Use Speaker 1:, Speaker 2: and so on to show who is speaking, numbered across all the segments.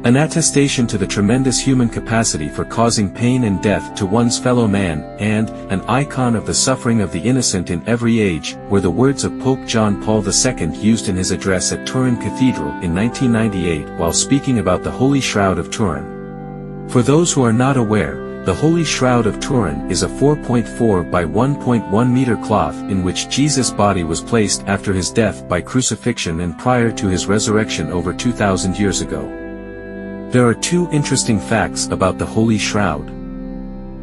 Speaker 1: An attestation to the tremendous human capacity for causing pain and death to one's fellow man, and an icon of the suffering of the innocent in every age, were the words of Pope John Paul II used in his address at Turin Cathedral in 1998 while speaking about the Holy Shroud of Turin. For those who are not aware, the Holy Shroud of Turin is a 4.4 by 1.1 meter cloth in which Jesus' body was placed after his death by crucifixion and prior to his resurrection over 2,000 years ago. There are two interesting facts about the Holy Shroud.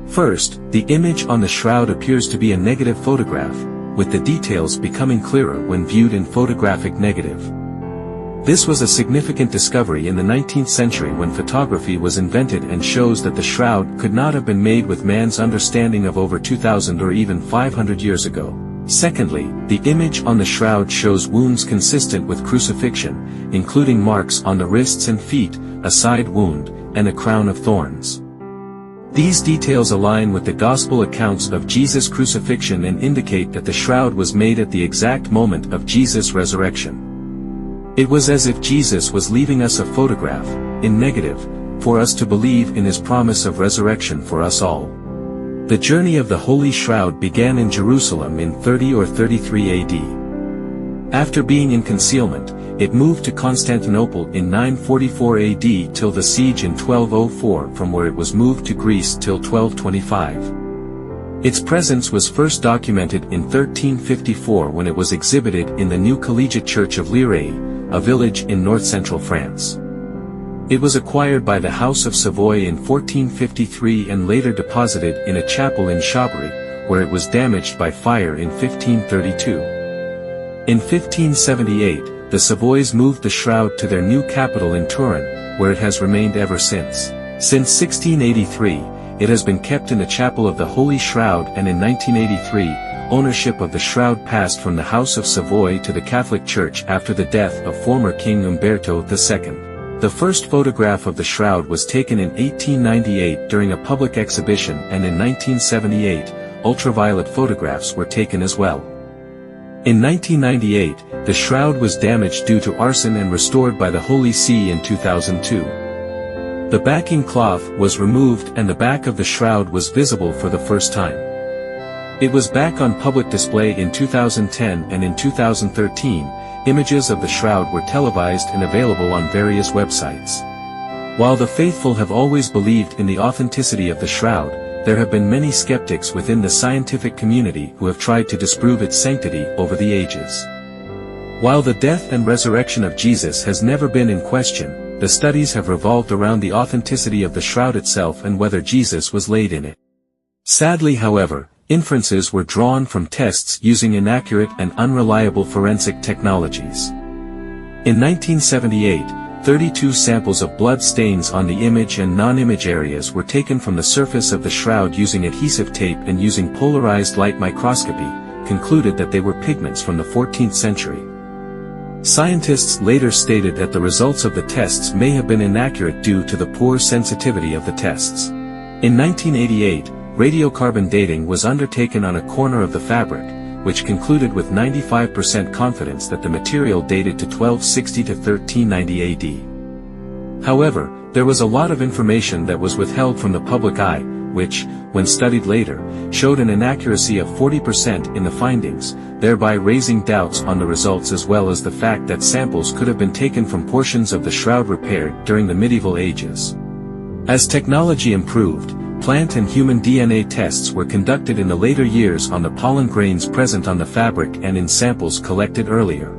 Speaker 1: First, the image on the shroud appears to be a negative photograph, with the details becoming clearer when viewed in photographic negative. This was a significant discovery in the 19th century when photography was invented and shows that the shroud could not have been made with man's understanding of over 2,000 or even 500 years ago. Secondly, the image on the shroud shows wounds consistent with crucifixion, including marks on the wrists and feet, a side wound, and a crown of thorns. These details align with the gospel accounts of Jesus' crucifixion and indicate that the shroud was made at the exact moment of Jesus' resurrection. It was as if Jesus was leaving us a photograph, in negative, for us to believe in his promise of resurrection for us all. The journey of the Holy Shroud began in Jerusalem in 30 or 33 AD. After being in concealment, it moved to Constantinople in 944 AD till the siege in 1204, from where it was moved to Greece till 1225. Its presence was first documented in 1354 when it was exhibited in the new collegiate church of Lirey, a village in north-central France. It was acquired by the House of Savoy in 1453 and later deposited in a chapel in Chabris, where it was damaged by fire in 1532. In 1578, the Savoys moved the shroud to their new capital in Turin, where it has remained ever since. Since 1683, it has been kept in the chapel of the Holy Shroud, and in 1983, ownership of the shroud passed from the House of Savoy to the Catholic Church after the death of former King Umberto II. The first photograph of the shroud was taken in 1898 during a public exhibition, and in 1978, ultraviolet photographs were taken as well. In 1998, the shroud was damaged due to arson and restored by the Holy See in 2002. The backing cloth was removed and the back of the shroud was visible for the first time. It was back on public display in 2010, and in 2013, images of the shroud were televised and available on various websites. While the faithful have always believed in the authenticity of the shroud, there have been many skeptics within the scientific community who have tried to disprove its sanctity over the ages. While the death and resurrection of Jesus has never been in question, the studies have revolved around the authenticity of the shroud itself and whether Jesus was laid in it. Sadly, however, inferences were drawn from tests using inaccurate and unreliable forensic technologies. In 1978, 32 samples of blood stains on the image and non-image areas were taken from the surface of the shroud using adhesive tape, and using polarized light microscopy, concluded that they were pigments from the 14th century. Scientists later stated that the results of the tests may have been inaccurate due to the poor sensitivity of the tests. In 1988, radiocarbon dating was undertaken on a corner of the fabric, which concluded with 95% confidence that the material dated to 1260 to 1390 AD. However, there was a lot of information that was withheld from the public eye, which, when studied later, showed an inaccuracy of 40% in the findings, thereby raising doubts on the results, as well as the fact that samples could have been taken from portions of the shroud repaired during the medieval ages. As technology improved, plant and human DNA tests were conducted in the later years on the pollen grains present on the fabric and in samples collected earlier.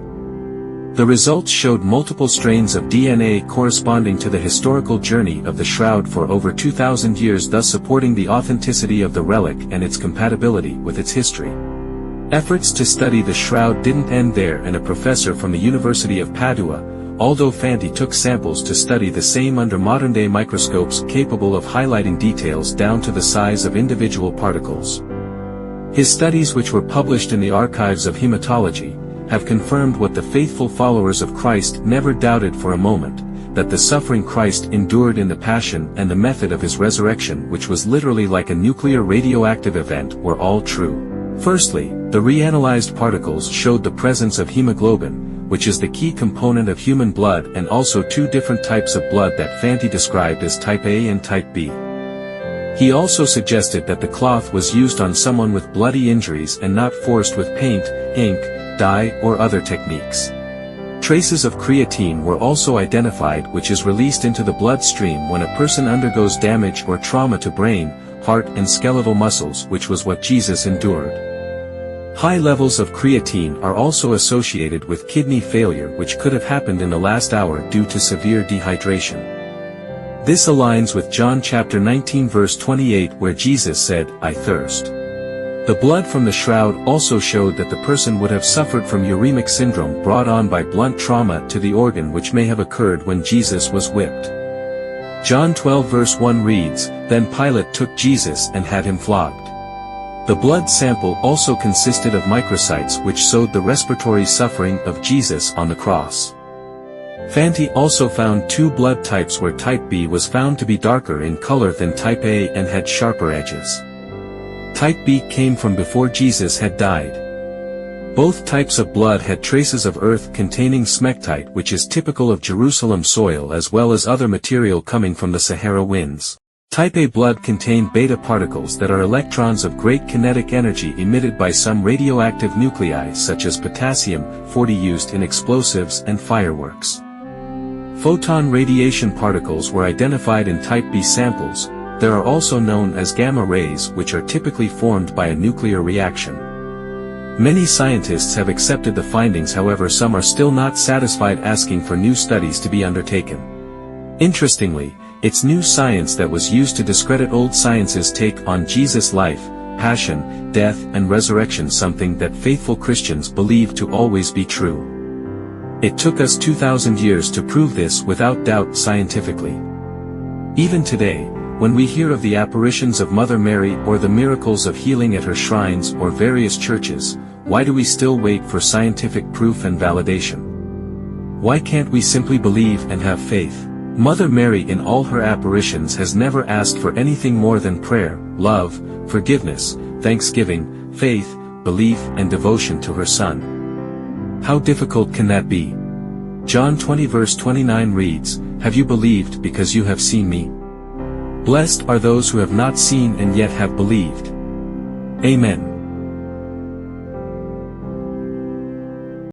Speaker 1: The results showed multiple strains of DNA corresponding to the historical journey of the shroud for over 2,000 years, thus supporting the authenticity of the relic and its compatibility with its history. Efforts to study the shroud didn't end there, and a professor from the University of Padua, Aldo Fanti, took samples to study the same under modern-day microscopes capable of highlighting details down to the size of individual particles. His studies, which were published in the archives of hematology, have confirmed what the faithful followers of Christ never doubted for a moment, that the suffering Christ endured in the Passion and the method of his resurrection, which was literally like a nuclear radioactive event, were all true. Firstly, the reanalyzed particles showed the presence of hemoglobin, which is the key component of human blood, and also two different types of blood that Fanti described as type A and type B. He also suggested that the cloth was used on someone with bloody injuries and not forced with paint, ink, dye or other techniques. Traces of creatine were also identified, which is released into the bloodstream when a person undergoes damage or trauma to brain, heart and skeletal muscles, which was what Jesus endured. High levels of creatine are also associated with kidney failure, which could have happened in the last hour due to severe dehydration. This aligns with John chapter 19 verse 28 where Jesus said, "I thirst." The blood from the shroud also showed that the person would have suffered from uremic syndrome brought on by blunt trauma to the organ, which may have occurred when Jesus was whipped. John 12 verse 1 reads, "Then Pilate took Jesus and had him flogged." The blood sample also consisted of microcytes, which showed the respiratory suffering of Jesus on the cross. Fanti also found two blood types where type B was found to be darker in color than type A and had sharper edges. Type B came from before Jesus had died. Both types of blood had traces of earth containing smectite, which is typical of Jerusalem soil, as well as other material coming from the Sahara winds. Type A blood contained beta particles that are electrons of great kinetic energy emitted by some radioactive nuclei such as potassium-40 used in explosives and fireworks. Photon radiation particles were identified in type B samples. There are also known as gamma rays, which are typically formed by a nuclear reaction. Many scientists have accepted the findings, however some are still not satisfied, asking for new studies to be undertaken. Interestingly, it's new science that was used to discredit old science's take on Jesus' life, passion, death and resurrection, something that faithful Christians believe to always be true. It took us 2,000 years to prove this without doubt scientifically. Even today, when we hear of the apparitions of Mother Mary or the miracles of healing at her shrines or various churches, why do we still wait for scientific proof and validation? Why can't we simply believe and have faith? Mother Mary in all her apparitions has never asked for anything more than prayer, love, forgiveness, thanksgiving, faith, belief and devotion to her Son. How difficult can that be? John 20 verse 29 reads, "Have you believed because you have seen me? Blessed are those who have not seen and yet have believed." Amen.